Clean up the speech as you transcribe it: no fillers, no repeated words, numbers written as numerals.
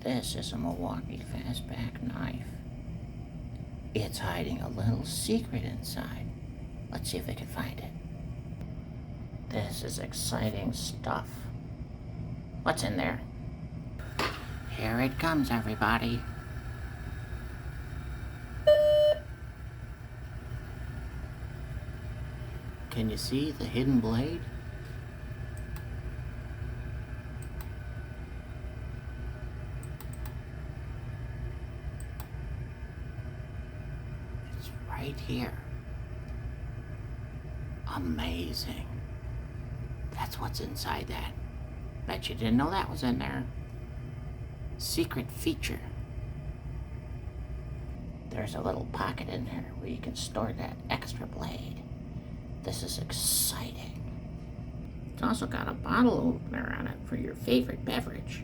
This is a Milwaukee fastback knife. It's hiding a little secret inside. Let's see if we can find it. This is exciting stuff. What's in there? Here it comes, everybody. Can you see the hidden blade? It's right here. Amazing. That's what's inside that. Bet you didn't know that was in there. Secret feature. There's a little pocket in there where you can store that extra blade. This is exciting. It's also got a bottle opener on it for your favorite beverage.